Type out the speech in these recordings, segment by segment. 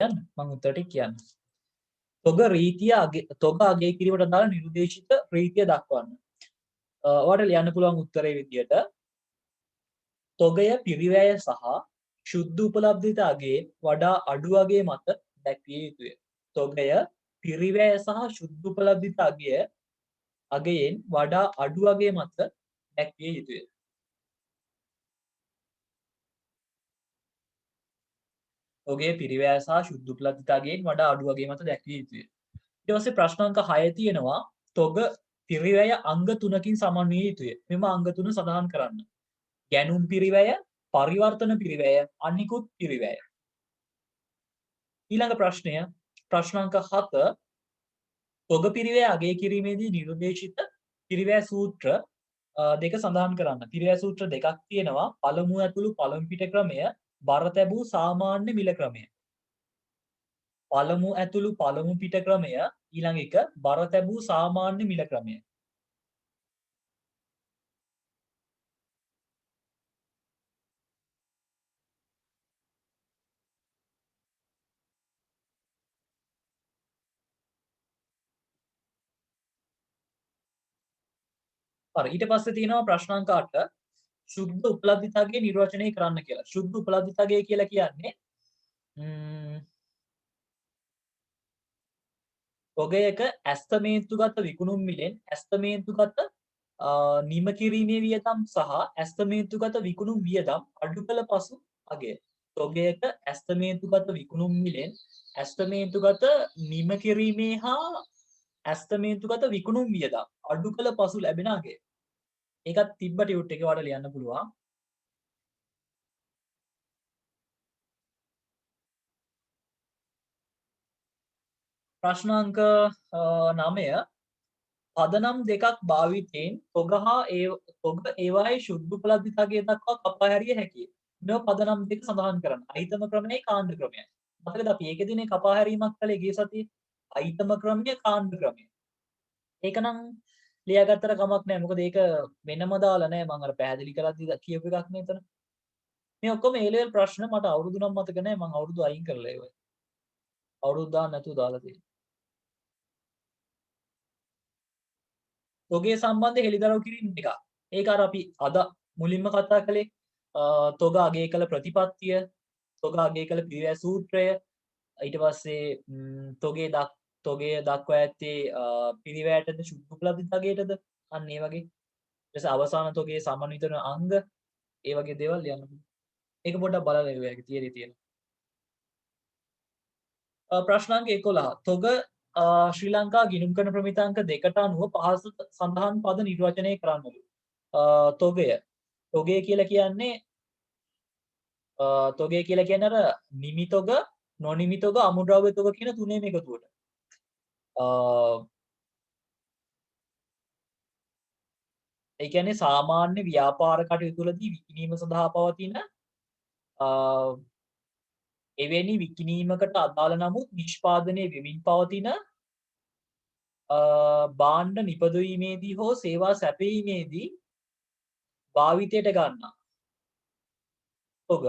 මම උත්තරට කියන්න. තොග රීතිය තොග අගය කිරීමට අදාළ නිර්දේශිත රීතිය දක්වන්න. ඔයාලට ලියන්න පුළුවන් උත්තරේ විදියට තොගය පිරිවැය සහ ශුද්ධ උපලබ්ධිතාවයෙන් වඩා අඩු අගය මත දැක්විය යුතුය. තොගය පිරිවැය සහ ශුද්ධ උපලබ්ධිතාවයෙන් වඩා අඩු අගය මත දැක්විය යුතුය. තොගය පිරිවැය සහ ශුද්ධ උපලබ්ධිතාවයෙන් වඩා අඩු අගය මත දැක්විය යුතුය. ඊට පස්සේ ප්‍රශ්න අංක 6 තියෙනවා තොග පිරිවැය අංග 3කින් සමන්විය යුතුය. මෙම අංග 3 සඳහන් කරන්න. ගැනුම් පිරිවැය, පරිවර්තන පිරිවැය, අනිකුත් පිරිවැය. ඊළඟ ප්‍රශ්නය ප්‍රශ්න අංක 7 තොග පිරිවැය අගය කිරීමේදී නිර්දේශිත පිරිවැය සූත්‍ර දෙක සඳහන් කරන්න. පිරිවැය සූත්‍ර දෙකක් තියෙනවා. පළමුව ඇතුළු පළමු පිට ක්‍රමය, බර තැබූ සාමාන්‍ය මිල ක්‍රමය. පළමු ඇතුළු පළමු පිට ක්‍රමය, ඊළඟ එක බර තැබූ සාමාන්‍ය මිල ක්‍රමය. හරි. ඊට පස්සේ තියෙනවා ප්‍රශ්න අංක 8 ශුද්ධ උපලබ්ධිතාවය නිර්වචනය කරන්න කියලා. ශුද්ධ උපලබ්ධිතාවය කියලා කියන්නේ තොගයක ඇස්තමේන්තුගත විකුණුම් මිලෙන් ඇස්තමේන්තුගත නිම කිරීමේ වියදම් සහ ඇස්තමේන්තුගත විකුණුම් වියදම් අඩු කළ පසු අගය. තොගයක ඇස්තමේන්තුගත විකුණුම් මිලෙන් ඇස්තමේන්තුගත නිම කිරීමේ හා ඇස්තමේන්තුගත විකුණුම් වියදම් අඩු කළ පසු ලැබෙන අගය. ඒකත් තිබ්බ ටියුට් එකේ වල ලියන්න පුළුවන්. ප්‍රශ්න අංක 9 පදනම් දෙකක් භාවිතයෙන් තොග හා තොග ඒවායේ ශුද්ධ උපලබ්ධිතාවය දක්වා කපා හැරිය හැකියි. මෙව පදනම් දෙක සඳහන් කරන්න. අහිතම ක්‍රමයයි කාණ්ඩ ක්‍රමයයි. මතකද අපි ඒකෙදිනේ කපා හැරීමක් කළේ ගිය සතියේ. අහිතම ක්‍රමය කාණ්ඩ ක්‍රමය. ඒක නම් ලියාගත්තට කමක් නැහැ. මොකද ඒක වෙනම දාලා නැහැ. මම අර පැහැදිලි කරද්දි කියපු එකක් නේ එතන. මේ ඔක්කොම A level ප්‍රශ්න මට අවුරුදු නම් මතක නැහැ. මම අවුරුදු අයින් කරලා ඒවා. අවුරුදු දාන්න නැතුව දාලා තියෙනවා. තොගේ සම්බන්ධ හෙළිදරව් කිරීම එක. ඒක අර අපි අද මුලින්ම කතා කළේ තොග අගය කළ ප්‍රතිපත්තිය, තොග අගය කළ පිරිවැය සූත්‍රය, ඊට පස්සේ තොගේ දක්වා ඇත්තේ පිරිවැයටද ශුද්ධ උපලබ්ධිතාවයටද අන්න ඒ වගේ. ඊට පස්සේ අවසාන තොගේ සමන්විත වන අංග ඒ වගේ දේවල් ලියන්න පුළුවන්. ඒක පොඩ්ඩක් බලලා ඉවරයි. ඒක තියෙනවා. ප්‍රශ්න අංක 11 තොග ශ්‍රී ලංකා ගිණුම් කරන ප්‍රමිතාංක 2ට අනුව පහසු සඳහන් පද නිර්වචනය කරන්නලු. තොගය තොගය කියලා කියන්නේ තොගය කියලා කියන්නේ අර නිමි තොග, නොනිමි තොග, අමුද්‍රව්‍ය තොග කියන තුනේම එකතුවට. ඒ කියන්නේ සාමාන්‍ය ව්‍යාපාර කටයුතු වලදී විකිණීම සඳහා පවතින එවැනි විකිණීමකට අදාළ නමුත් නිෂ්පාදනය වෙමින් පවතින භාණ්ඩ නිපදවීමේදී හෝ සේවා සැපයීමේදී භාවිතයට ගන්නා තොග.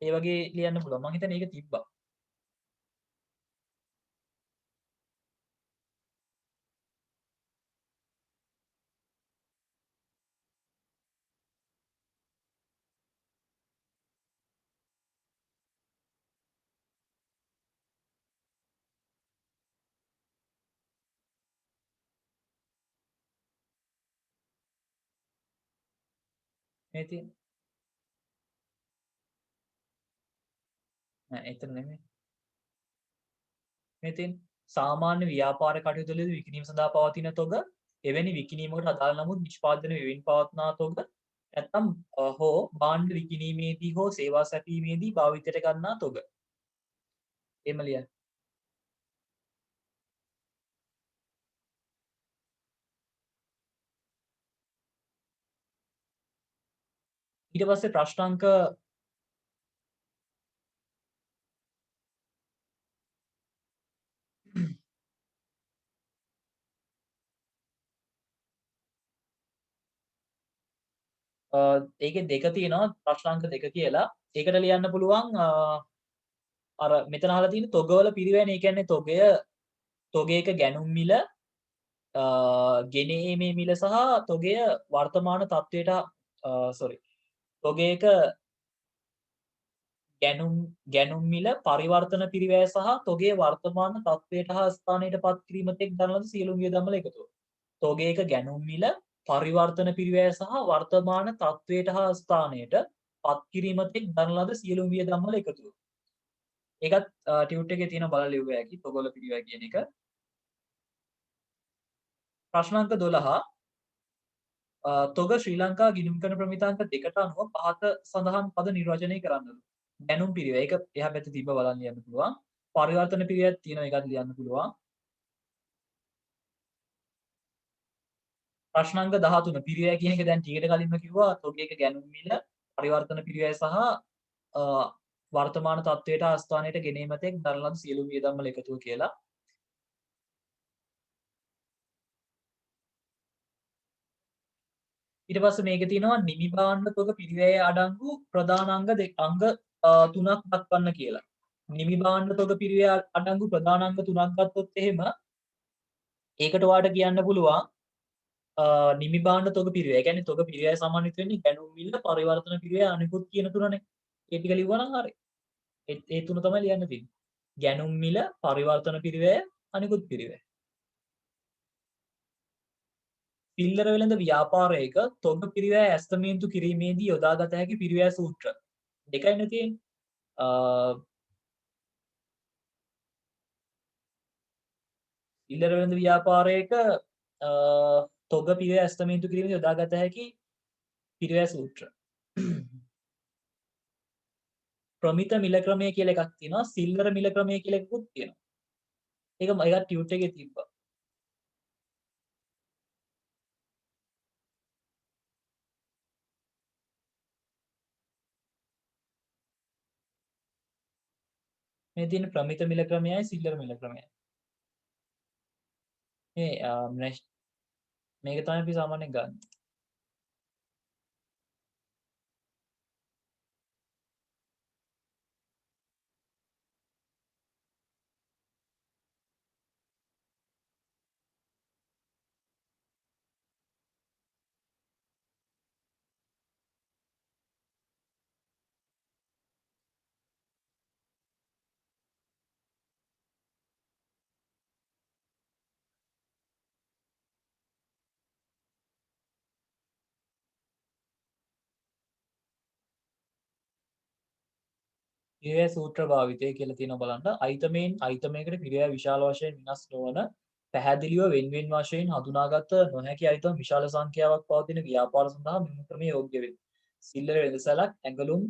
ඒ වගේ ලියන්න පුළුවන්. මම හිතන්නේ ඒක තිබ්බා. මේ තියෙන නෑ එතන නෙමෙයි. මේ තියෙන සාමාන්‍ය ව්‍යාපාර කටයුතු වලදී විකිණීම සඳහා පවතින තොග එවැනි විකිණීමකට අදාළ නමුත් නිෂ්පාදනය වෙමින් පවත්නා තොග නැත්නම් හෝ භාණ්ඩ විකිණීමේදී හෝ සේවා සැපීමේදී භාවිතයට ගන්නා තොග. එහෙම ලියන්න. ඊට පස්සේ ප්‍රශ්න අංක ඒකේ දෙක තියෙනවා ප්‍රශ්න අංක දෙක කියලා. ඒකට ලියන්න පුළුවන් අර මෙතන අහලා තියෙන තොගවල පිරිවැයන ඒ කියන්නේ තොගයක ගැනුම් මිල ගෙනීමේ මිල සහ තොගය වර්තමාන තත්ත්වයට සෝරි තොගයක ගැනුම් මිල පරිවර්තන පිරිවැය සහ තොගේ වර්තමාන තත්ත්වයට හා ස්ථානයට පත් කිරීම තෙක් දරන ලද සියලුම වියදම්වල එකතුව. තොගයක ගැනුම් මිල පරිවර්තන පිරිවැය සහ වර්තමාන තත්ත්වයට හා ස්ථානයට පත් කිරීම තෙක් දරන ලද සියලුම වියදම්වල එකතුව. ඒකත් ටියුට් එකේ තියෙන බලලා ලියුව හැකි තොගවල පිරිවැය කියන එක. ප්‍රශ්න අංක 12 තොග ශ්‍රී ලංකා ගිණුම් කරන ප්‍රමිතාංක දෙකට අනුව පහත සඳහන් පද නිර්වචනය කරන්නලු. ගැනුම් පිරිවැය ඒක එහා පැත්තේ තිබ්බ බලන්න ලියන්න පුළුවන්. පරිවර්තන පිරිවැයක් තියෙනවා ඒකත් ලියන්න පුළුවන්. ප්‍රශ්න අංක 13 පිරිවැය කියන එක දැන් ටිකට කලින්ම කිව්වා තොගයක ගැනුම් මිල පරිවර්තන පිරිවැය සහ වර්තමාන තත්ත්වයට ආස්ථානයට ගෙනීම තෙක් දරන ලද සියලුම වියදම් වල එකතුව කියලා. ඊට පස්සේ මේකේ තියෙනවා නිමි භාණ්ඩ තොග පිරිවැය අඩංගු ප්‍රධාන අංග තුනක් දක්වන්න කියලා. නිමි භාණ්ඩ තොග පිරිවැය අඩංගු ප්‍රධාන අංග තුනක් ගත්තොත් එහෙම ඒකට වාට කියන්න පුළුවන් නිමි භාණ්ඩ තොග පිරිවැය. ඒ කියන්නේ තොග පිරිවැය සමන්විත වෙන්නේ ගැනුම් මිල පරිවර්තන පිරිවැය අනිකුත් කියන තුනනේ. ඒ ටික ලිව්වනම් හරි. ඒ තුන තමයි ලියන්න තියෙන්නේ. ගැනුම් මිල පරිවර්තන පිරිවැය අනිකුත් පිරිවැය. පිල්ලර වෙළඳ ව්‍යාපාරයක තොග පිරිවැය ඇස්තමේන්තු කිරීමේදී යොදාගත හැකි පිරිවැය සූත්‍ර දෙකයිනේ තියෙන්නේ. පිල්ලර වෙළඳ ව්‍යාපාරයක තොග පිරිවැය ඇස්තමේන්තු කිරීමේදී යොදාගත හැකි පිරිවැය සූත්‍ර. ප්‍රමිත මිල ක්‍රමය කියලා එකක් තියෙනවා. සිල්වර මිල ක්‍රමය කියලා එකකුත් තියෙනවා. ඒක ටියුට් එකේ තිබ්බා. මේ තියෙන ප්‍රමිත මිල ක්‍රමයයි සිල්වර මිල ක්‍රමයයි. මේක තමයි අපි සාමාන්‍යයෙන් ගන්න. පිරිවැය සූත්‍ර භාවිතය කියලා තියෙනවා බලන්න. අයිතමෙන් අයිතමයකට පිරිවැය විශාල වශයෙන් වෙනස් නොවන පැහැදිලිව වෙන්වෙන් වශයෙන් හඳුනාගත නොහැකි අයිතම විශාල සංඛ්‍යාවක් පවතින ව්‍යාපාර සඳහා මෙම ක්‍රමය යෝග්‍ය වේ. සිල්ලර වෙළඳසැලක් ඇඟලුම්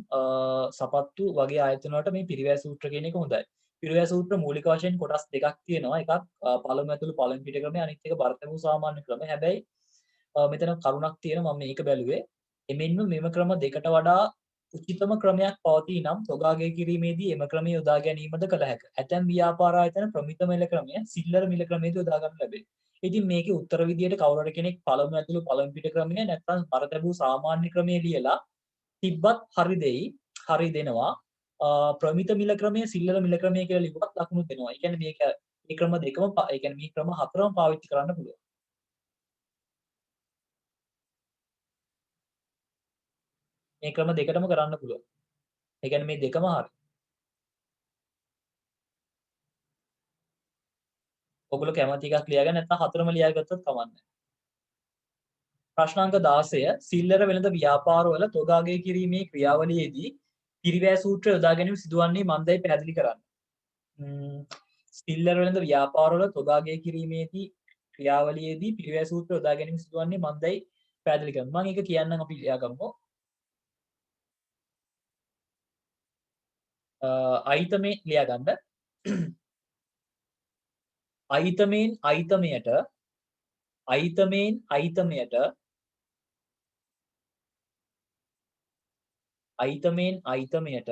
සපත්තු වගේ ආයතන වලට මේ පිරිවැය සූත්‍ර කියන එක හොඳයි. පිරිවැය සූත්‍ර මූලික වශයෙන් කොටස් දෙකක් තියෙනවා. එකක් පළමු ඇතුළු පළමු පිට ක්‍රමය අනිත් එක බරතැමූ සාමාන්‍ය ක්‍රමය. හැබැයි මෙතන කරුණක් තියෙනවා මම මේක බැලුවේ. එමෙන්ම මෙම ක්‍රම දෙකට වඩා උචිතම ක්‍රමයක් පවතී නම් තොගාගේ කිරීමේදී එම ක්‍රමය යොදා ගැනීමද කළ හැක. ඇතැම් ව්‍යාපාර ආයතන ප්‍රමිත මිල ක්‍රමය සිල්ලර මිල ක්‍රමයේදී යොදා ගන්න ලැබේ. ඉතින් මේකේ උත්තර විදියට කවුරු හරි කෙනෙක් පළමු ඇතුළු පළමු පිට ක්‍රමය නැත්නම් පරතැබූ සාමාන්‍ය ක්‍රමය ලියලා තිබ්බත් හරි දෙයි. හරි දෙනවා. ප්‍රමිත මිල ක්‍රමය සිල්ලර මිල ක්‍රමය කියලා ලිව්වත් ලකුණු දෙනවා. ඒ කියන්නේ මේක මේ ක්‍රම දෙකම ඒ කියන්නේ මේ ක්‍රම හතරම පාවිච්චි කරන්න පුළුවන්. මේ ක්‍රම දෙකටම කරන්න පුළුවන්. ඒ කියන්නේ මේ දෙකම හරි. ඔගොල්ලෝ කැමති එකක් ලියාගන්න නැත්නම් හතරම ලියාගත්තොත් කමක් නැහැ. ප්‍රශ්න අංක 16 සිල්ලර වෙළඳ ව්‍යාපාරවල තොගාගේ කිරීමේ ක්‍රියාවලියේදී පිරිවැය සූත්‍රය යොදා ගැනීම සිදුවන්නේ මන්දයි පැහැදිලි කරන්න. සිල්ලර වෙළඳ ව්‍යාපාරවල තොගාගේ කිරීමේදී ක්‍රියාවලියේදී පිරිවැය සූත්‍රය යොදා ගැනීම සිදුවන්නේ මන්දයි පැහැදිලි කරන්න. මම ඒක කියන්නම් අපි ලියාගමු. අයිතමේ ලියාගන්න. අයිතමෙන් අයිතමයට අයිතමෙන් අයිතමයට අයිතමෙන් අයිතමයට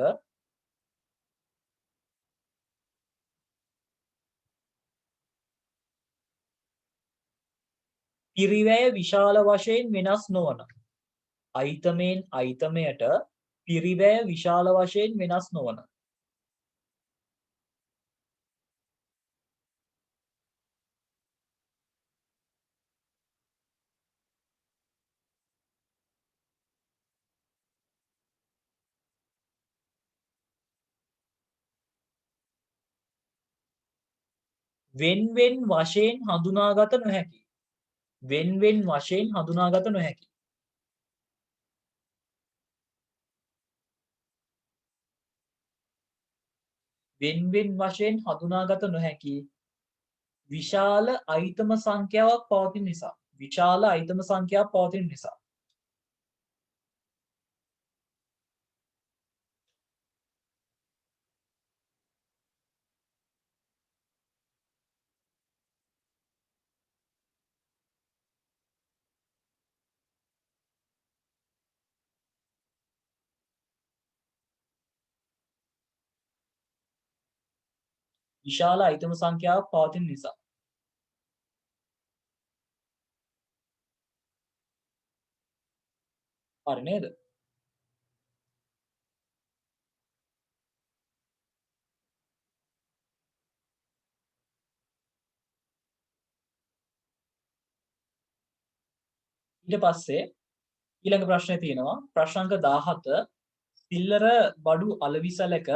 පිරිවැය විශාල වශයෙන් වෙනස් නොවන අයිතමෙන් අයිතමයට පිරිවැය විශාල වශයෙන් වෙනස් නොවන වෙන් වෙන් වශයෙන් හඳුනාගත නොහැකි. වෙන් වෙන් වශයෙන් හඳුනාගත නොහැකි. වෙන් වෙන් වශයෙන් හඳුනාගත නොහැකි විශාල අයිතම සංඛ්‍යාවක් පවතින නිසා. විශාල අයිතම සංඛ්‍යාවක් පවතින නිසා. විශාල අයිතම සංඛ්‍යාවක් පවතින නිසා. හරි නේද? ඊට පස්සේ ඊළඟ ප්‍රශ්නේ තියෙනවා ප්‍රශ්න අංක 17 සිල්ලර බඩු අලවිසලක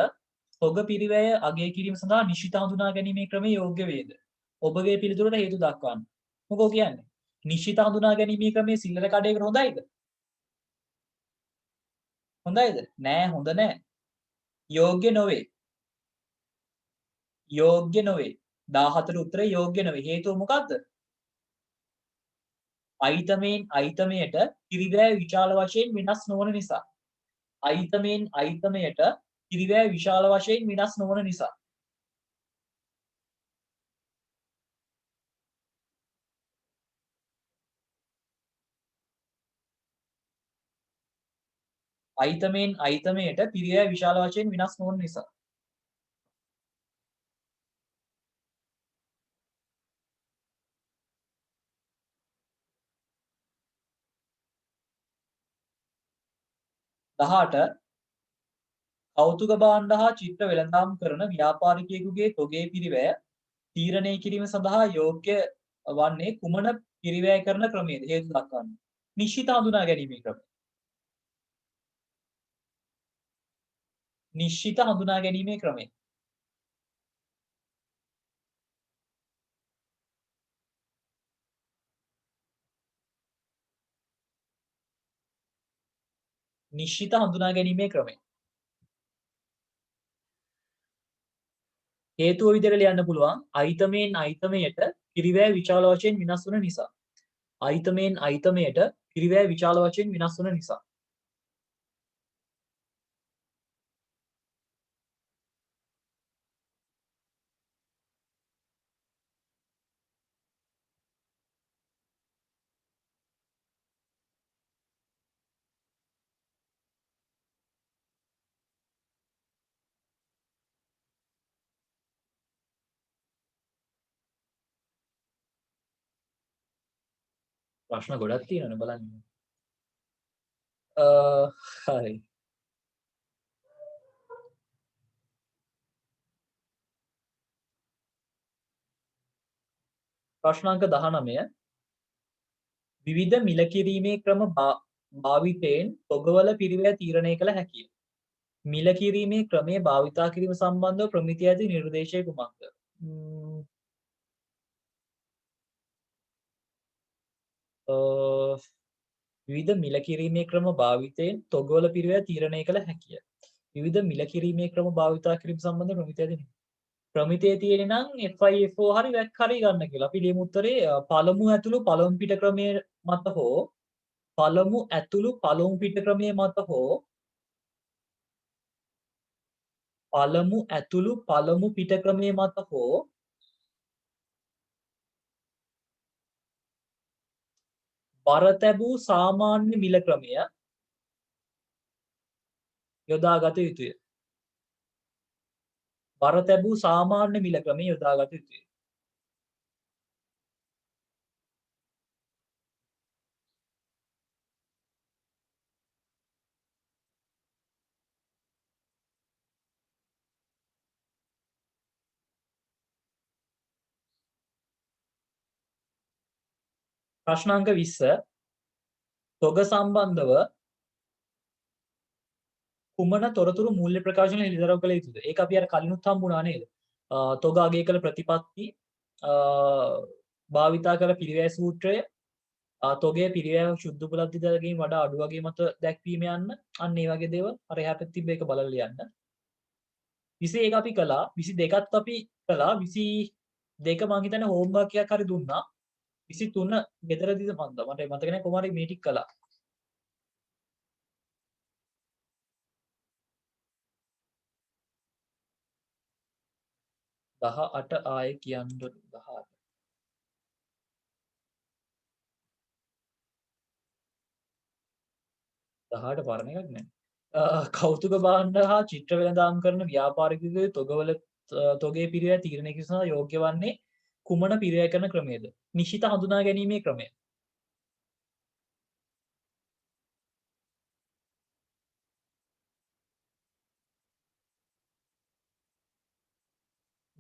තොග පිරිවැය අගය කිරීම සඳහා නිශ්චිත හඳුනා ගැනීමේ ක්‍රමය යෝග්‍ය වේද? ඔබගේ පිළිතුරට හේතු දක්වන්න. මොකෝ කියන්නේ? නිශ්චිත හඳුනා ගැනීමේ ක්‍රමය සිල්ලර කඩේකට හොඳයිද? හොඳයිද? නෑ හොඳ නෑ. යෝග්‍ය නොවේ. යෝග්‍ය නොවේ. 17 උත්තරේ යෝග්‍ය නොවේ. හේතුව මොකද්ද? අයිතමෙන් අයිතමයට පිරිවැය විශාල වශයෙන් වෙනස් නොවන නිසා. අයිතමෙන් අයිතමයට පිරිවැය විශාල වශයෙන් වෙනස් නොවන නිසා. අයිතමෙන් අයිතමයට පිරිවැය විශාල වශයෙන් වෙනස් නොවන නිසා. දහට කෞතුක භාණ්ඩ හා චිත්‍ර වෙළඳාම් කරන ව්‍යාපාරිකයෙකුගේ තොගේ පිරිවැය තීරණය කිරීම සඳහා යෝග්‍ය වන්නේ කුමන පිරිවැය කරන ක්‍රමයේද? හේතු දක්වන්න. නිශ්චිත හඳුනා ගැනීමේ ක්‍රමය. නිශ්චිත හඳුනා ගැනීමේ ක්‍රමය. නිශ්චිත හඳුනා ගැනීමේ ක්‍රමය. හේතුව විදිහට ලියන්න පුළුවන් අයිතමෙන් අයිතමයට පිරිවැය විශාල වශයෙන් වෙනස් වන නිසා. අයිතමෙන් අයිතමයට පිරිවැය විශාල වශයෙන් වෙනස් වන නිසා. ප්‍රශ්න ගොඩක් තියෙනවනේ බලන්න. හරි. ප්‍රශ්න අංක 19 විවිධ මිල කිරීමේ ක්‍රම භාවිතයෙන් තොගවල පිරිවැය තීරණය කළ හැකිය. මිල කිරීමේ ක්‍රමය භාවිතා කිරීම සම්බන්ධව ප්‍රමිතිය ඇති නිර්දේශය කුමක්ද? විවිධ මිල කිරීමේ ක්‍රම භාවිතයෙන් තොගවල පිරිවැය තීරණය කළ හැකිය. විවිධ මිල කිරීමේ ක්‍රම භාවිතා කිරීම සම්බන්ධව ප්‍රමිතිය ඇති ප්‍රමිතියේ තියෙන නම් FIFO හරි වැක් හරි ගන්න කියලා. අපි ලියමු උත්තරේ පළමු ඇතුළු පළමු පිට ක්‍රමයේ මත හෝ පළමු ඇතුළු පළමු පිට ක්‍රමයේ මත හෝ පළමු ඇතුළු පළමු පිට ක්‍රමයේ මත හෝ බර තැබූ සාමාන්‍ය මිල ක්‍රමය යොදාගත යුතුය. බර තැබූ සාමාන්‍ය මිල ක්‍රමය යොදාගත යුතුය. ප්‍රශ්න අංක 20 තොග සම්බන්ධව කුමන තොරතුරු මූල්‍ය ප්‍රකාශන හෙළිදරව් කළ යුතුද? ඒක අපි අර කලිනුත් හම්බුණා නේද? තොග අගය කළ ප්‍රතිපත්ති භාවිතා කළ පිරිවැය සූත්‍රය තොගේ පිරිවැය ශුද්ධ උපලබ්ධිතාවකින් වඩා අඩු වගේ මත දැක්වීම යන්න අන්න ඒ වගේ දේවල් අර එහා පැත්තේ තිබ්බ එක බලලා ලියන්න 21 අපි කළා 22ත් අපි කළා 22 මං හිතන්නේ හෝම්වර්ක් එකක් හරි දුන්නා 23 ගෙදරදීද මන්ද මට මතක නැහැ කොහොම හරි මේ ටික කළා 18 ආයේ කියන්න 18 18 පරණ එකක් නෑ කෞතුක භාණ්ඩ හා චිත්‍ර වෙළඳාම් කරන ව්‍යාපාරිකයෝ තොගවල තොගේ පිරිවැය තීරණය කිරීම සඳහා යෝග්‍ය වන්නේ කුමන පිරිවැය කරන ක්‍රමයේද? නිශ්චිත හඳුනා ගැනීමේ ක්‍රමය.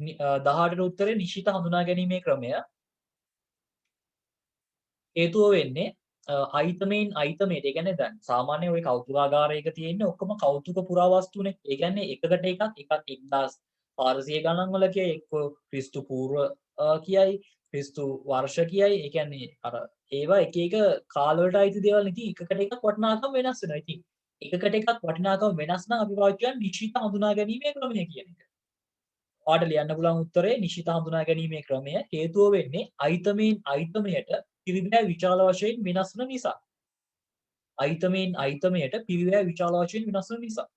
නි- 18ට උත්තරේ නිශ්චිත හඳුනා ගැනීමේ ක්‍රමය. හේතුව වෙන්නේ අයිතමෙන් අයිතමේට. ඒ කියන්නේ දැන් සාමාන්‍ය ওই කෞතුකාගාරයක තියෙන්නේ ඔක්කොම කෞතුක පුරාවස්තුනේ. ඒ කියන්නේ එකකට එකක් 1400 ගණන් වල කියයි එක්ක ක්‍රිස්තු පූර්ව කියයි ක්‍රිස්තු වර්ෂ කියයි. ඒ කියන්නේ අර ඒවා එක එක කාලවලට අයිති දේවල් නේ. ඉතින් එකකට එකක් වටිනාකම් වෙනස් වෙනවා. ඉතින් එකකට එකක් වටිනාකම් වෙනස් නම් අපි පාවිච්චි කරන්නේ නිශ්චිත හඳුනා ගැනීමේ ක්‍රමය කියන එක. ඔයාලට ලියන්න පුළුවන් උත්තරේ නිශ්චිත හඳුනා ගැනීමේ ක්‍රමය හේතුව වෙන්නේ අයිතමෙන් අයිතමයට පිරිවැය විශාල වශයෙන් වෙනස් වන නිසා. අයිතමෙන් අයිතමයට පිරිවැය විශාල වශයෙන් වෙනස් වන නිසා.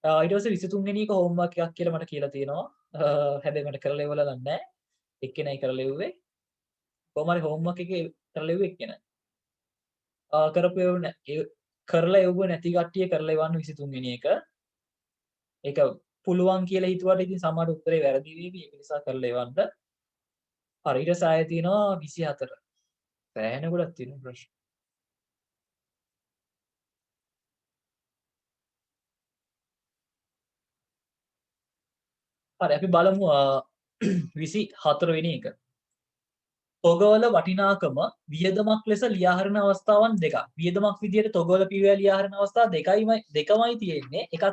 ඊට පස්සේ 23 වෙනි එක හෝම්වර්ක් එකක් කියලා මට කියලා තියෙනවා. හැබැයි මට කරලා ඉවරලා නැහැ. එක්කෙනයි කරලා ඉව්වේ. කොහොම හරි හෝම්වර්ක් එකේ කරලා ඉව්වේ එක්කෙනයි. කරපු ඒවා කරලා ඉව්වේ නැති කට්ටිය කරලා ඉවන්න 23 වෙනි එක. ඒක පුළුවන් කියලා හිතුවට ඉතින් සමහර උත්තරේ වැරදි වේවි. ඒක නිසා කරලා ඉවන්න. හරි ඊට සාය තියෙනවා 24. සෑහෙන ගොඩක් තියෙනවා ප්‍රශ්න. හරි අපි බලමු 24 වෙනි එක. තොගවල වටිනාකම වියදමක් ලෙස ලියාහරින අවස්ථාවන් දෙකක්. වියදමක් විදියට තොගවල පිරිවැය ලියාහරින අවස්ථා දෙකමයි තියෙන්නේ. එකක්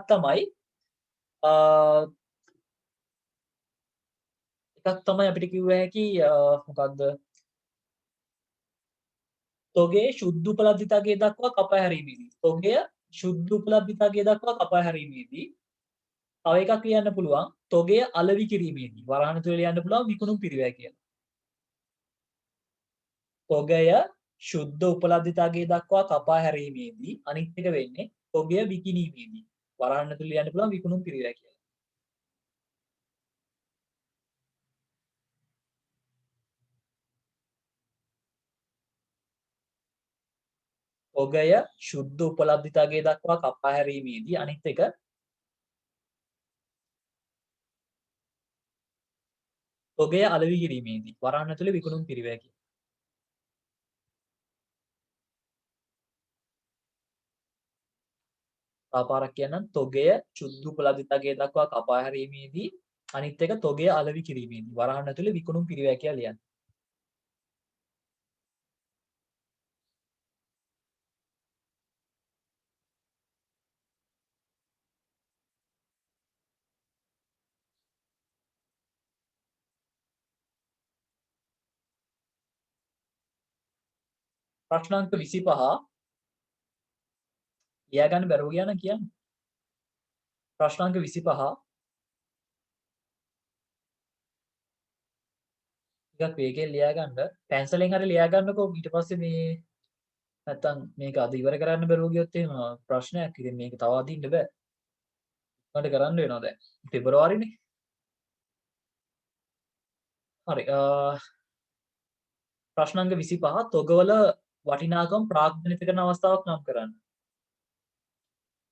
තමයි අපිට කිව්ව හැකි මොකක්ද තොගේ ශුද්ධ උපලබ්ධිතාවය දක්වා කපා හැරීමේදී තොගය ශුද්ධ උපලබ්ධිතාවය දක්වා කපා හැරීමේදී තව එකක් කියන්න පුළුවන් තොගය අලෙවි කිරීමේදී වරහන් තුල ලියන්න පුළුවන් විකුණුම් පිරිවැය කියලා. තොගය ශුද්ධ උපලබ්ධිතාවය දක්වා කපා හැරීමේදී අනිත් එක වෙන්නේ තොගය විකිණීමේදී වරහන් තුල ලියන්න පුළුවන් විකුණුම් පිරිවැය කියලා. තොගය ශුද්ධ උපලබ්ධිතාවය දක්වා කපා හැරීමේදී අනිත් එක තොගය අලෙවි කිරීමේදී වරහන් තුල විකුණුම් පිරිවැය කියලා. පාරක් කියන්නම් තොගය ශුද්ධ උපලබ්ධිතාවය දක්වා කපා හැරීමේදී අනිත් එක තොගය අලෙවි කිරීමේදී වරහන් ඇතුලේ විකුණුම් පිරිවැය කියලා ලියන්න. ප්‍රශ්න අංක 25 ලියා ගන්න බැරුව ගියා නම් කියන්න. ප්‍රශ්න අංක 25 ටිකක් වේගෙන් ලියා ගන්න. පැන්සලෙන් හරි ලියා ගන්නකෝ ඊට පස්සේ මේ නැත්තම් මේක අද ඉවර කරන්න බැරුව ගියොත් එහෙම ප්‍රශ්නයක්. ඉතින් මේක තව අදින්න බෑ. මට කරන්න වෙනවා දැන්. පෙබරවාරිනේ. හරි. ප්‍රශ්න අංක 25 තොගවල වටිනාකම් ප්‍රාග්ධනිත කරන අවස්ථාවක් නම් කරන්න.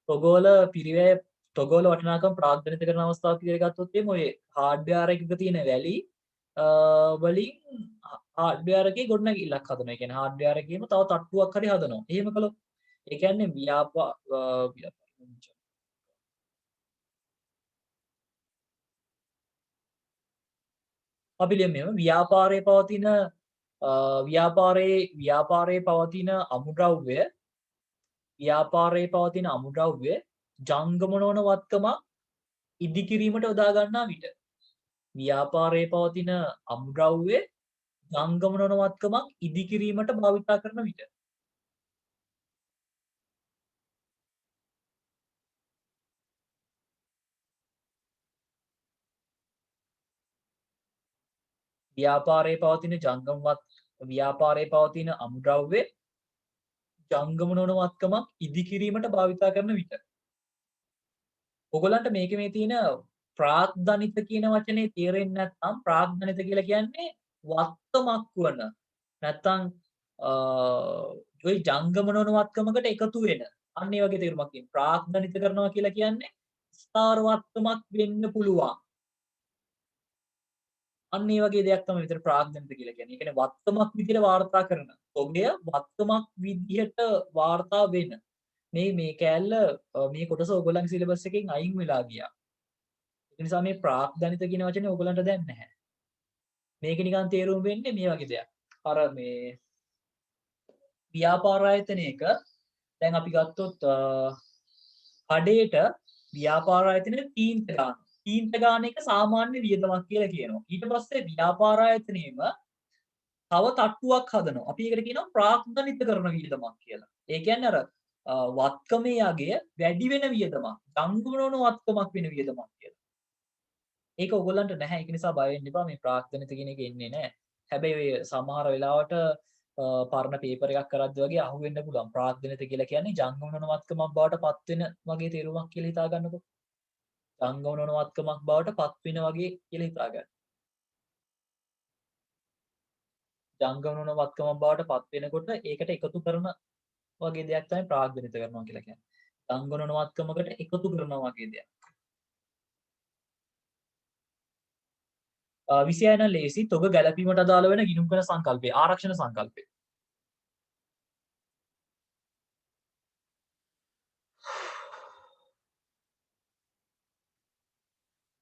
තොගවල පිරිවැය තොගවල වටිනාකම් ප්‍රාග්ධනිත කරන අවස්ථාවක් කියලා ගත්තොත් එimhe ඔය හાર્ඩ්වෙයාර් එකක තියෙන වැලි වලින් හાર્ඩ්වෙයාර් එකේ ගොඩනැගිල්ලක් හදනවා. ඒ කියන්නේ හાર્ඩ්වෙයාර් එකේම තව තට්ටුවක් හරි හදනවා. එහෙම කළොත් ඒ කියන්නේ අපි ලියමු මෙහෙම ව්‍යාපාරයේ පවතින අමුද්‍රව්‍ය ජංගම නොවන වත්කමක් ඉදිකිරීමට යොදා ගන්නා විට ව්‍යාපාරයේ පවතින අමුද්‍රව්‍ය ජංගම නොනවත්කමක් ඉදිකිරීමට භාවිතා කරන විට. ව්‍යාපාරයේ පවතින අමුද්‍රව්‍ය ජංගම නොවන වත්කමක් ඉදිකිරීමට භාවිතා කරන විට. ඔයගොල්ලන්ට මේකේ මේ තියෙන ප්‍රාග්ධනිත කියන වචනේ තේරෙන්නේ නැත්නම් ප්‍රාග්ධනිත කියලා කියන්නේ වත්තමක් වන නැත්නම් ඔය ජංගම නොවන වත්කමකට එකතු වෙන අන්න ඒ වගේ තේරුමක් තියෙනවා. ප්‍රාග්ධනිත කරනවා කියලා කියන්නේ ස්ථාර වත්කමක් වෙන්න පුළුවන්. අන්න ඒ වගේ දෙයක් තමයි විතර ප්‍රාග්ධනිත කියලා කියන්නේ. ඒ කියන්නේ වත්තමක් විදිහට වාර්තා කරන. ඔබය වත්තමක් විදිහට වාර්තා වෙන. මේ කෑල්ල මේ කොටස ඔයගොල්ලන්ගේ සිලබස් එකෙන් අයින් වෙලා ගියා. ඒ නිසා මේ ප්‍රාග්ධනිත කියන වචනේ ඔයගොල්ලන්ට දැන් නැහැ. මේක නිකන් තේරුම් වෙන්නේ මේ වගේ දෙයක්. අර මේ ව්‍යාපාර ආයතනයක දැන් අපි ගත්තොත් කඩේට ව්‍යාපාර ආයතනයේ තීන්ත ගන්න. තීන්ත ගන්න එක සාමාන්‍ය වියදමක් කියලා කියනවා. ඊට පස්සේ ව්‍යාපාර ආයතනයේම තව තට්ටුවක් හදනවා. අපි ඒකට කියනවා ප්‍රාග්ධනිත කරන වියදමක් කියලා. ඒ කියන්නේ අර වත්කමේ යගය වැඩි වෙන වියදමක්. ජංගම නොවන වත්කමක් වෙන වියදමක් කියලා. ඒක ඔයගොල්ලන්ට නැහැ. ඒක නිසා බය වෙන්න එපා. මේ ප්‍රාග්ධනිත කියන එක එන්නේ නැහැ. හැබැයි ඔය සමහර වෙලාවට පරණ පේපර් එකක් කරද්දී වගේ අහුවෙන්න පුළුවන්. ප්‍රාග්ධනිත කියලා කියන්නේ ජංගම නොවන වත්කමක් බවට පත් වෙන වගේ තේරුමක් කියලා හිතා ගන්නකො. ජංගම නොවන වත්කමක් බවට පත් වෙන වගේ කියලා හිතා ගන්න. ජංගම නොවන වත්කමක් බවට පත් වෙනකොට ඒකට එකතු කරන වගේ දෙයක් තමයි ප්‍රාග්ධනිත කරනවා කියලා කියන්නේ. ජංගම නොවන වත්කමකට එකතු කරනවා වගේ දෙයක්. 26 නම් ලේසි. තොග ගැලපීමට අදාළ වෙන ගිණුම් කරන සංකල්පය ආරක්ෂණ සංකල්පය.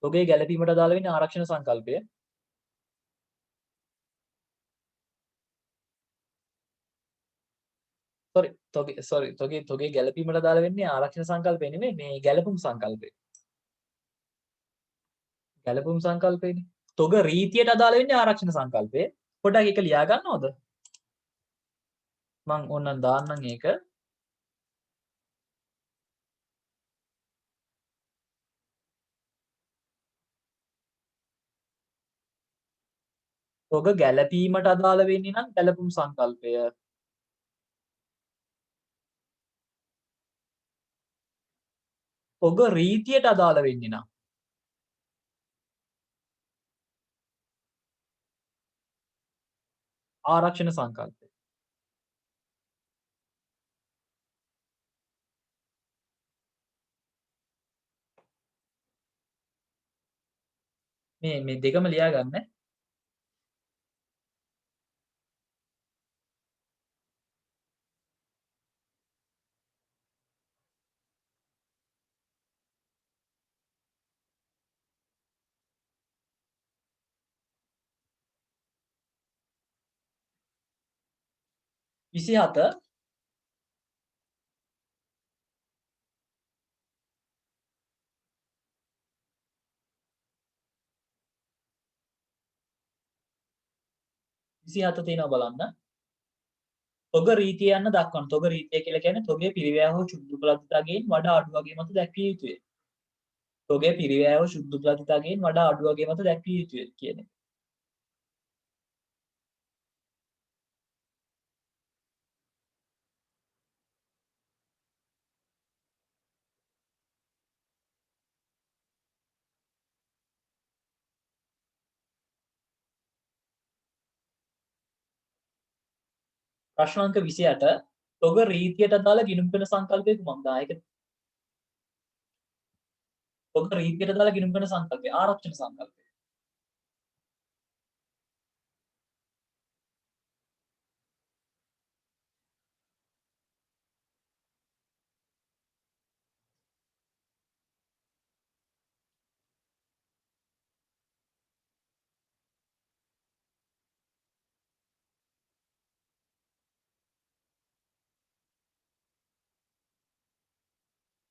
තොගේ ගැලපීමට අදාළ වෙන්නේ ආරක්ෂණ සංකල්පය. තොගේ ගැලපීමට අදාළ වෙන්නේ ආරක්ෂණ සංකල්පය නෙමෙයි මේ ගැලපුම් සංකල්පය. ගැලපුම් සංකල්පයනේ. තොග රීතියට අදාළ වෙන්නේ ආරක්ෂණ සංකල්පය. පොඩ්ඩක් ඒක ලියා ගන්නවද? මං ඕනනම් දාන්නම් ඒක. තොග ගැලපීමට අදාළ වෙන්නේ නම් ගැලපුම් සංකල්පය. තොග රීතියට අදාළ වෙන්නේ නම් ආරක්ෂණ සංකල්පය. මේ දෙකම ලියා ගන්න. විසිහත තියෙනවා බලන්න. තොග රීතිය යන්න දක්වන්න. තොග රීතිය කියලා කියන්නේ තොගේ පිරිවැය හෝ සුද්ධ උපලබ්ධතාවයෙන් වඩා අඩු වගේ මත දැක්විය යුතුය. තොගේ පිරිවැය හෝ සුද්ධ උපලබ්ධතාවයෙන් වඩා අඩු වගේ මත දැක්විය යුතුය කියන එක. ප්‍රශ්න අංක 28 තොග රීතියට අදාළ ගිණුම් කරන සංකල්පය කුමක්ද? ඒක තොග රීතියට අදාළ ගිණුම් කරන සංකල්පය ආරක්ෂණ සංකල්පය.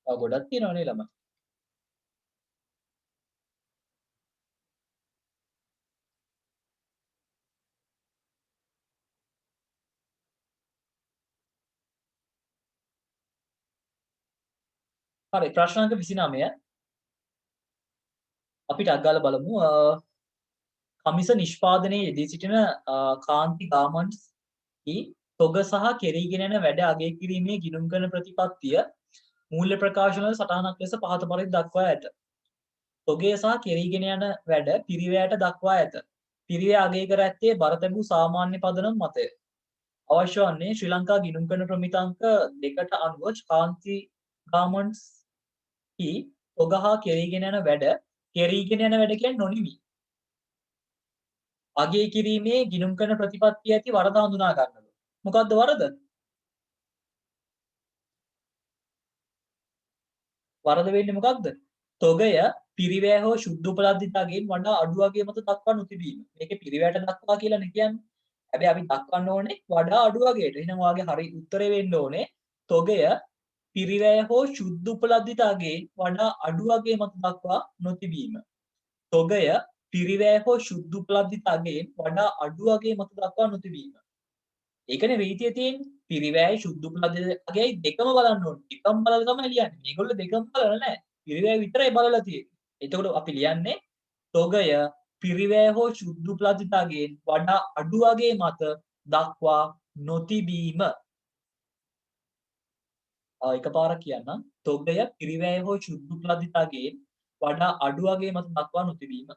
ගොඩක් තියෙනවනේ ළමයි. හරි ප්‍රශ්න අංක 29 අපිට අග්ගාලා බලමු. කමිස නිෂ්පාදනයේ යෙදී සිටින කාන්ති ගාමන්ට්ස් හි තොග සහ කෙරීගෙන යන වැඩ අගය කිරීමේ ගිණුම් කරන ප්‍රතිපත්තිය මූල්‍ය ප්‍රකාශනවල සටහනක් ලෙස පහත පරිදි දක්වා ඇත. තොගය සහ කෙරීගෙන යන වැඩ පිරිවැයට දක්වා ඇත. පිරිවැය අගය කර ඇත්තේ බර තැබූ සාමාන්‍ය පදනම මතය. අවශ්‍ය වන්නේ ශ්‍රී ලංකා ගිණුම් කරන ප්‍රමිතාංක 2ට අනුව කාන්ති ගාමන්ට්ස් හි තොග හා කෙරීගෙන යන වැඩ කියන්නේ නොනිමි. අගය කිරීමේ ගිණුම් කරන ප්‍රතිපත්තිය ඇති වරද හඳුනා ගන්නලු. මොකක්ද වරද? වරද වෙන්නේ මොකක්ද? තොගය පිරිවැය හෝ ශුද්ධ උපලද්ධිතාවකින් වඩා අඩු වගේ මත දක්වා නොතිබීම. මේකේ පිරිවැයට දක්වා කියලා නේ කියන්නේ. හැබැයි අපි දක්වන්න ඕනේ වඩා අඩු වගේට. එහෙනම් ඔයාගේ හරි උත්තරේ වෙන්න ඕනේ තොගය පිරිවැය හෝ ශුද්ධ උපලද්ධිතාවකින් වඩා අඩු වගේ මත දක්වා නොතිබීම. තොගය පිරිවැය හෝ ශුද්ධ උපලද්ධිතාවකින් වඩා අඩු වගේ මත දක්වා නොතිබීම. ඒකනේ රීතිය තියෙන්නේ. පිරිවැයයි ශුද්ධ උපලද්ධිතාවකයි දෙකම බලන්න ඕනේ. එකම බලලා තමයි ලියන්නේ. මේගොල්ලෝ දෙකම බලලා නැහැ. පිරිවැය විතරයි බලලා තියෙන්නේ. එතකොට අපි ලියන්නේ තොගය පිරිවැය හෝ ශුද්ධ උපලද්ධිතාවකින් වඩා අඩු වගේ මත දක්වා නොතිබීම. එකපාරක් කියන්නම්. තොගය පිරිවැය හෝ ශුද්ධ උපලද්ධිතාවකින් වඩා අඩු වගේ මත දක්වා නොතිබීම.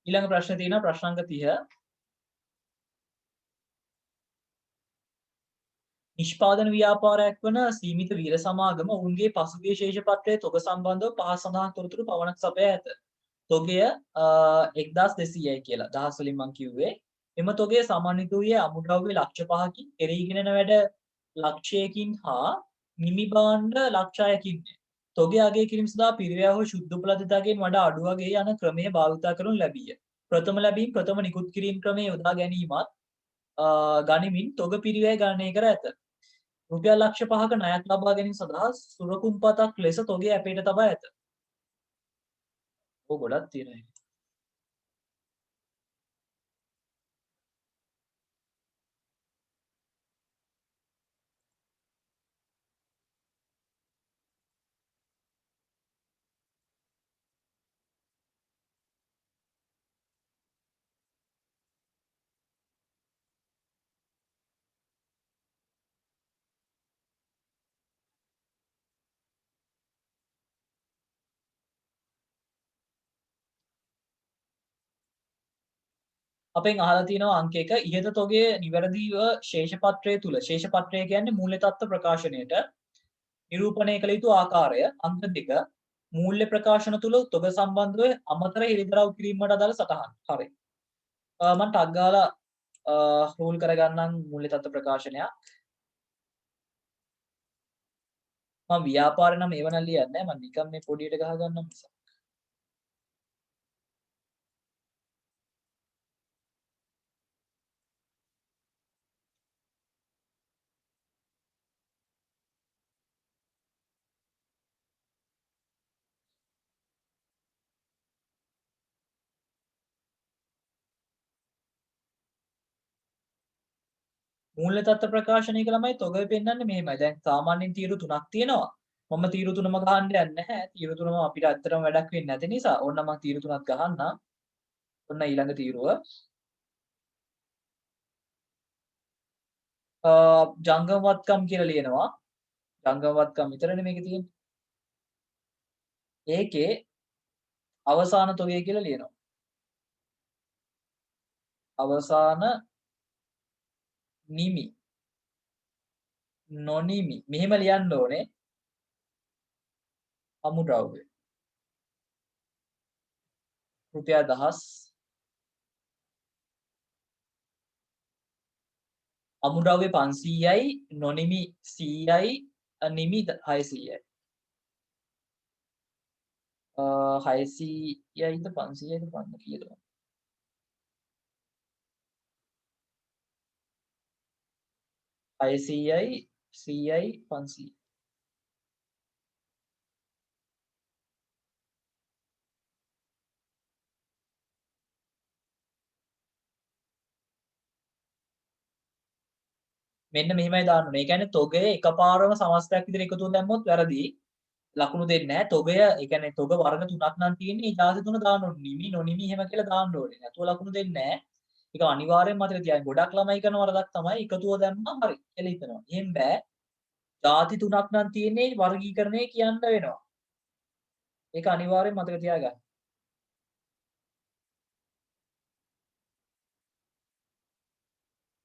ඊළඟ ප්‍රශ්නේ තියෙනවා ප්‍රශ්න අංක 30. නිෂ්පාදන ව්‍යාපාරයක් වන සීමිත වීර සමාගම ඔවුන්ගේ පසුගිය ශේෂපත්‍රයේ තොග සම්බන්ධව පහත් සඳහන් තොරතුරු පවණක් සපයා ඇත. තොගය 1200යි කියලා. දහස් වලින් මම කිව්වේ. එම තොගය සමන්විත වූයේ අමුද්‍රව්‍ය ලක්ෂ 5කින් කෙරීගෙන යන වැඩ ලක්ෂයකින් හා නිමි භාණ්ඩ ලක්ෂයකින්. තොගය අගය කිරීම සඳහා පිරිවැය හෝ ශුද්ධ උපලද්ධිතාවකින් වඩා අඩු වගේ යන ක්‍රමය භාවිතා කරනු ලැබීය. ප්‍රථම ලැබීම් ප්‍රථම නිකුත් කිරීම ක්‍රමය යොදා ගැනීමත් ගනිමින් තොග පිරිවැය ගණනය කර ඇත. රුපියල් ලක්ෂ 5ක ණයක් ලබා ගැනීම සඳහා සුරකුම්පතක් ලෙස තොගය අපේට තබා ඇත. ඕක ගොඩක් තියෙනවා. අපෙන් අහලා තියෙනවා අංක 1 ඉහත තොගයේ නිවැරදිව ශේෂපත්‍රය තුල ශේෂපත්‍රය කියන්නේ මූල්‍ය තත්ත්ව ප්‍රකාශනයට නිරූපණය කළ යුතු ආකාරය. අංක 2 මූල්‍ය ප්‍රකාශන තුල තොග සම්බන්ධව අමතර හෙළිදරව් කිරීමට අදාළ සටහන්. හරි. මම ටග් ගාලා රූල් කරගන්නම් මූල්‍ය තත්ත්ව ප්‍රකාශනයක්. මම ව්‍යාපාර නම් ඒව නම් ලියන්නේ නැහැ. මම නිකන් මේ පොඩියට ගහගන්නම් මිසක්. මූල්‍ය තත්ත්ව ප්‍රකාශනයක ළමයි තොගය පෙන්වන්නේ මෙහෙමයි. දැන් සාමාන්‍යයෙන් තීරු තුනක් තියෙනවා. මම තීරු තුනම ගහන්න යන්නේ නැහැ. තීරු තුනම අපිට ඇත්තටම වැඩක් වෙන්නේ නැති නිසා ඕන්න මම තීරු තුනක් ගහන්නම්. ඔන්න ඊළඟ තීරුව. ජංගමවත්කම් කියලා ලියනවා. ජංගමවත්කම් විතරනේ මේකේ තියෙන්නේ. ඒකේ අවසාන තොගය කියලා ලියනවා. අවසාන නිමි නොනිමි මෙහෙම ලියන්න ඕනේ. අමුද්‍රව්‍ය රුපියල් 1000 අමුද්‍රව්‍ය 500යි නොනිමි 100යි නිමි 600යි. 600යිද 500යිද පන්න කියලා. 600යි 100යි 500යි. මෙන්න මෙහෙමයි දාන්න ඕනේ. ඒ කියන්නේ තොගය එකපාරම සමස්තයක් විදිහට එකතු කරලා දැම්මොත් වැරදි. ලකුණු දෙන්නේ නැහැ. තොගය ඒ කියන්නේ තොග වර්ග තුනක් නම් තියෙන්නේ. ඊට තුන දාන්න ඕනේ. නිමි නොනිමි එහෙම කියලා දාන්න ඕනේ. නැතුව ලකුණු දෙන්නේ නැහැ. ඒක අනිවාර්යෙන්ම මතක තියාගන්න. ගොඩක් ළමයි කරන වරදක් තමයි එකතුව දැම්මම හරි කියලා හිතනවා. එහෙම බෑ. ಜಾති තුනක් නම් තියෙන්නේ වර්ගීකරණය කියන්න වෙනවා. ඒක අනිවාර්යෙන් මතක තියාගන්න.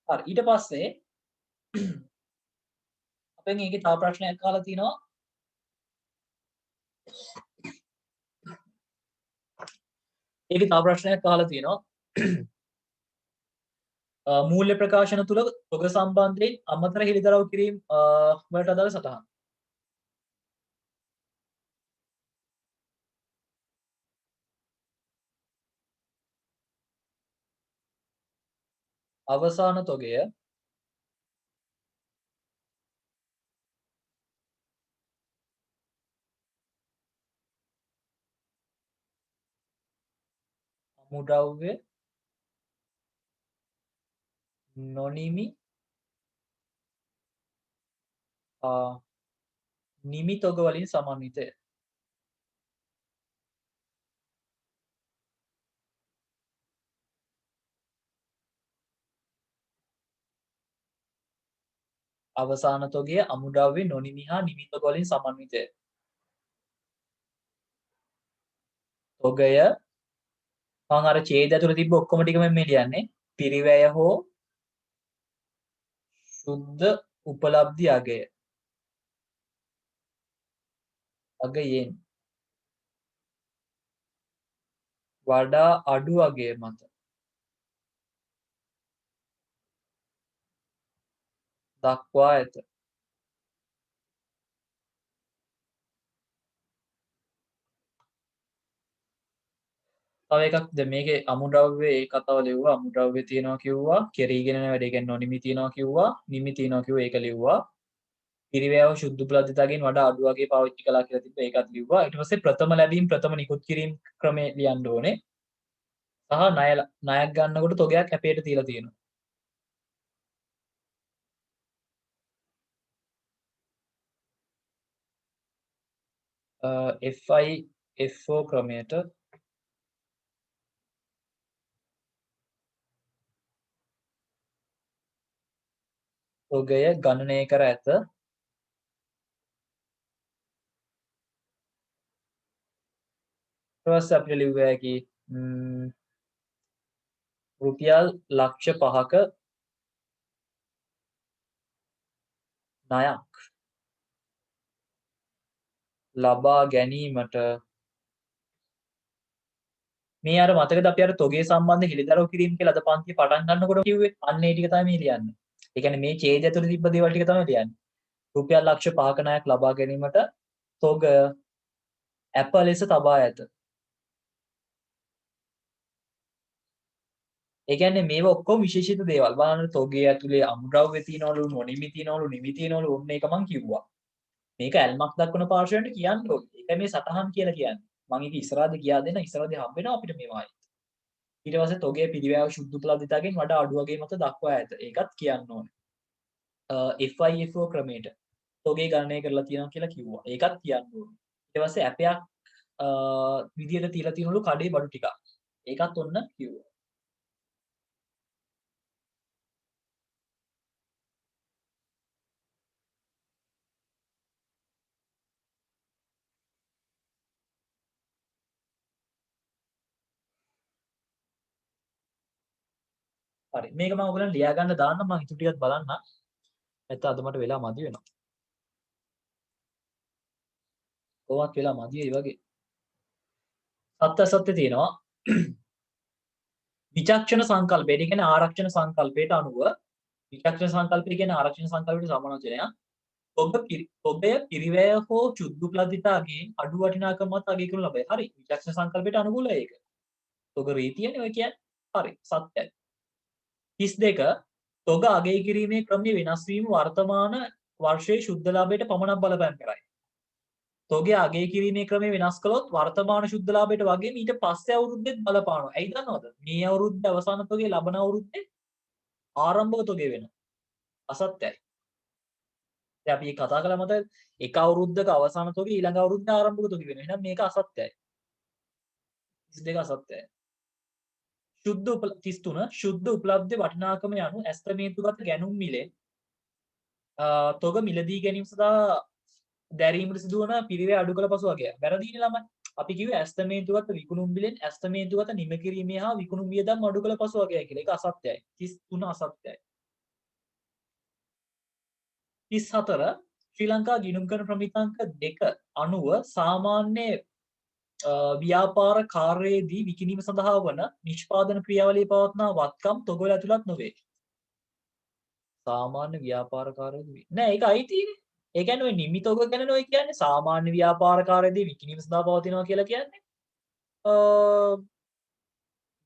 හරි. ඊට පස්සේ අපෙන් ඒකේ තව ප්‍රශ්නයක් අහලා තිනවා. ඒකේ තව ප්‍රශ්නයක් අහලා තියෙනවා. මූල්‍ය ප්‍රකාශන තුල තොග සම්බන්ධයෙන් අමතර හෙළිදරව් කිරීම වලට අදාළ සටහන්. අවසාන තොගය අමුද්‍රව්‍ය නොනිමි නිමි තොග වලින් සමන්විතය. අවසාන තොගය අමුද්‍රව්‍ය නොනිමි හා නිමි තොග වලින් සමන්විතය. තොගය මම අර ඡේද ඇතුළේ තිබ්බ ඔක්කොම ටිකම මේ ලියන්නේ. පිරිවැය හෝ සුද්ධ උපලබ්ධි අගය. අගයෙන් වඩා අඩු අගය මත දක්වා ඇත. තව එකක් දැන් මේකේ අමුද්‍රව්‍ය ඒ කතාව ලිව්වා. අමුද්‍රව්‍ය තියනවා කිව්වා. කෙරීගෙන යන වැඩ. ඒ කියන්නේ නොනිමි තියනවා කිව්වා. නිමි තියනවා කිව්වා. ඒක ලිව්වා. පිරිවැයව සුද්ධ උපලබ්ධිතාවකින් වඩා අඩු වගේ පාවිච්චි කළා කියලා තිබ්බා. ඒකත් ලිව්වා. ඊට පස්සේ ප්‍රථම ලැබීම් ප්‍රථම නිකුත් කිරීම ක්‍රමය ලියන්න ඕනේ. සහ ණයක් ගන්නකොට තොගයක් කැපයට තියලා තියෙනවා. FIFO ක්‍රමයට තොගය ගණනය කර ඇත. ඊට පස්සේ අපිට ලිව්වා කි රුපියල් ලක්ෂ 5ක ණයක් ලබා ගැනීමට මේ අර මතකද අපි අර තොගේ සම්බන්ධ හෙළිදරව් කිරීම කියලා අද පන්තිය පටන් ගන්නකොට කිව්වේ අන්න ඒ ටික තමයි මේ ලියන්නේ. ඒ කියන්නේ මේ ඡේදය ඇතුළේ තිබ්බ දේවල් ටික තමයි ලියන්නේ. රුපියල් ලක්ෂ 5ක ණයක් ලබා ගැනීමට තොග අප ලෙස තබා ඇත. ඒ කියන්නේ මේව ඔක්කොම විශේෂිත දේවල්. බලන්න තොගේ ඇතුලේ අමුද්‍රව්‍ය තියනවලු, නොනිමි තියනවලු, නිමි තියනවලු ඔන්න ඒක මං කිව්වා. මේක ඇල්මක් දක්වන පාර්ශවයට කියන්න ඕනේ. ඒක මේ සටහන් කියලා කියන්නේ. මම ඒක ඉස්සරහද කියා දෙන්න ඉස්සරහදී හම්බ වෙනවා අපිට මේවායි. ඊට පස්සේ තොගේ පිළිවෙව සුද්ධ උපලබ්ධිතාවකින් වඩා අඩු වගේ මත දක්වා ඇත. ඒකත් කියන්න ඕනේ. FIFO ක්‍රමයට තොගේ ගණනය කරලා තියෙනවා කියලා කිව්වා. ඒකත් කියන්න ඕනේ. ඊට පස්සේ ඇපයක් විදියට තියලා තියෙනවලු කඩේ බඩු ටිකක්. ඒකත් ඔන්න කිව්වා. හරි. මේක මම ඔයගලන්ට ලියා ගන්න දාන්නම් මම ඉතුරු ටිකත් බලන්න. නැත්නම් අද මට වෙලා මදි වෙනවා. කොහොමත් වෙලා මදි ඒ වගේ. සත්‍ය තියෙනවා. විචක්ෂණ සංකල්පය. කියන්නේ ආරක්ෂණ සංකල්පයට අනුව විචක්ෂණ සංකල්පය කියන්නේ ආරක්ෂණ සංකල්පයට සමාන වචනයක්. තොගය පිරිවැය හෝ චුද්දු ප්ලදිතාගේ අඩු වටිනාකම මත අගය කරනු ලබයි. හරි. විචක්ෂණ සංකල්පයට අනුකූලයි ඒක. තොග රීතියනේ ඔය කියන්නේ. හරි. සත්‍යයි. 32 තොග අගය කිරීමේ ක්‍රමය වෙනස් වීම වර්තමාන වර්ෂයේ ශුද්ධ ලාභයට පමණක් බලපෑම් කරයි. තොගේ අගය කිරීමේ ක්‍රමය වෙනස් කළොත් වර්තමාන ශුද්ධ ලාභයට වගේම ඊට පස්සේ අවුරුද්දෙත් බලපානවා. ඇයි දන්නවද? මේ අවුරුද්ද අවසාන තොගේ ලබන අවුරුද්දේ ආරම්භක තොගේ වෙනවා. අසත්‍යයි. දැන් අපි කතා කළා මත එක අවුරුද්දක අවසාන තොගේ ඊළඟ අවුරුද්දේ ආරම්භක තොගේ වෙනවා. එහෙනම් මේක අසත්‍යයි. 32 අසත්‍යයි. ශුද්ධ 33 ශුද්ධ උපලබ්ධ වටිනාකම යනු ඇස්තමේන්තුගත ගැනුම් මිලෙන් තොග මිලදී ගැනීම සඳහා දැරීමට සිදුවන පිරිවේ අඩු කළ පසු වගේ. වැරදීනේ ළමයි. අපි කිව්වේ ඇස්තමේන්තුගත විකුණුම් මිලෙන් ඇස්තමේන්තුගත නිම කිරීමේ හා විකුණුම් වියදම් අඩු කළ පසු වගේ කියලා. ඒක අසත්‍යයි. 33 අසත්‍යයි. 34 ශ්‍රී ලංකා ගිණුම් කරන ප්‍රමිතාංක 2 අනුව සාමාන්‍ය ව්‍යාපාර කාර්යයේදී විකිණීම සඳහා වන නිෂ්පාදන ක්‍රියාවලියේ පවත්නා වත්කම් තොගවල ඇතුළත් නොවේ. සාමාන්‍ය ව්‍යාපාර කාර්යයේදී නෑ ඒක අයිතිනේ. ඒ කියන්නේ ඔය නිමි තොග ගැන ඔය කියන්නේ සාමාන්‍ය ව්‍යාපාර කාර්යයේදී විකිණීම සඳහා පවතිනවා කියලා කියන්නේ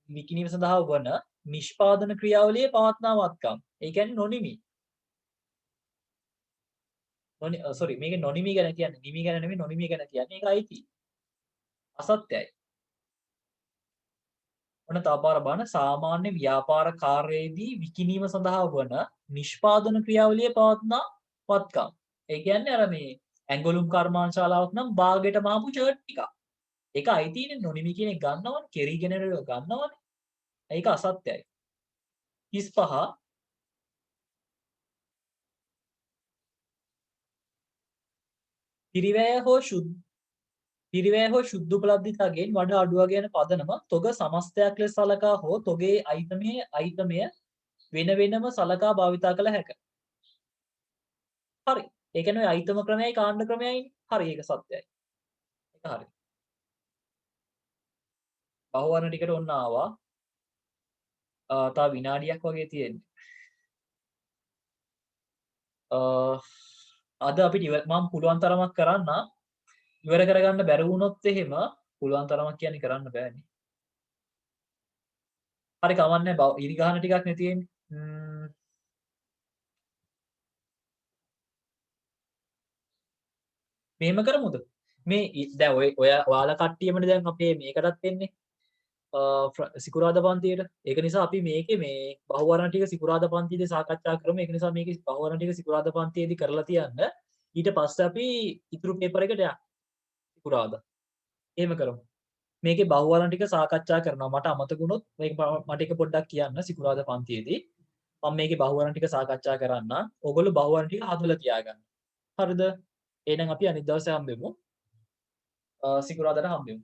විකිණීම සඳහා වන නිෂ්පාදන ක්‍රියාවලියේ පවත්නා වත්කම්. ඒ කියන්නේ නොනිමි. සෝරි මේක නොනිමි ගැන කියන්නේ නිමි ගැන නෙමෙයි නොනිමි ගැන කියන්නේ. ඒක අයිති. අසත්‍යයි. ඔන්න තව පාර බලන්න සාමාන්‍ය ව්‍යාපාර කාර්යයේදී විකිණීම සඳහා වන නිෂ්පාදන ක්‍රියාවලියේ පවත්නා වත්කම්. ඒ කියන්නේ අර මේ ඇඟලුම් කර්මාන්තශාලාවක් නම් බාගයට මාපු ෂර්ට් ටික. ඒක අයිතිනේ නොනිමි කියන එක ගන්නවනේ කෙරිගෙන ගන්නවනේ. ඒක අසත්‍යයි. 35 පිරිවැය හෝ ශුද්ධ උපලබ්ධිතාවගෙන් වඩා අඩුව ගැන පදනම තොග සමස්තයක් ලෙස සලකා හෝ තොගේ අයිතමය වෙන වෙනම සලකා භාවිතා කළ හැක. හරි. ඒ කියන්නේ ඔය අයිතම ක්‍රමයයි කාණ්ඩ ක්‍රමයයි. හරි ඒක සත්‍යයි. ඒක හරි. බහුවර්ණ ටිකට ඔන්න ආවා. තව විනාඩියක් වගේ තියෙන්නේ. අද අපිට මම පුළුවන් තරමක් කරන්න ඉවර කරගන්න බැරි වුණොත් එහෙම පුළුවන් තරමක් කියන්නේ කරන්න බෑනේ. හරි කවන්නේ ඉරි ගහන ටිකක් නේ තියෙන්නේ. මෙහෙම කරමුද? මේ දැන් ඔය ඔයාලා කට්ටියමනේ දැන් අපේ මේකටත් එන්නේ. සිකුරාදා පන්තියට. ඒක නිසා අපි මේකේ මේ බහුවර්ණ ටික සිකුරාදා පන්තියේදී සාකච්ඡා කරමු. ඒක නිසා මේකේ බහුවර්ණ ටික සිකුරාදා පන්තියේදී කරලා තියන්න. ඊට පස්සේ අපි ඉතුරු පේපර් එකට යන්න. සිකුරාදා. එහෙම කරමු. මේකේ බහුවර්ණ ටික සාකච්ඡා කරනවා. මට අමතක වුණොත් මේක මට එක පොඩ්ඩක් කියන්න සිකුරාදා පන්තියේදී. මම මේකේ බහුවර්ණ ටික සාකච්ඡා කරන්න. ඕගොල්ලෝ බහුවර්ණ ටික හදලා තියාගන්න. හරිද? එහෙනම් අපි අනිත් දවසේ හම්බෙමු. සිකුරාදාට හම්බෙමු.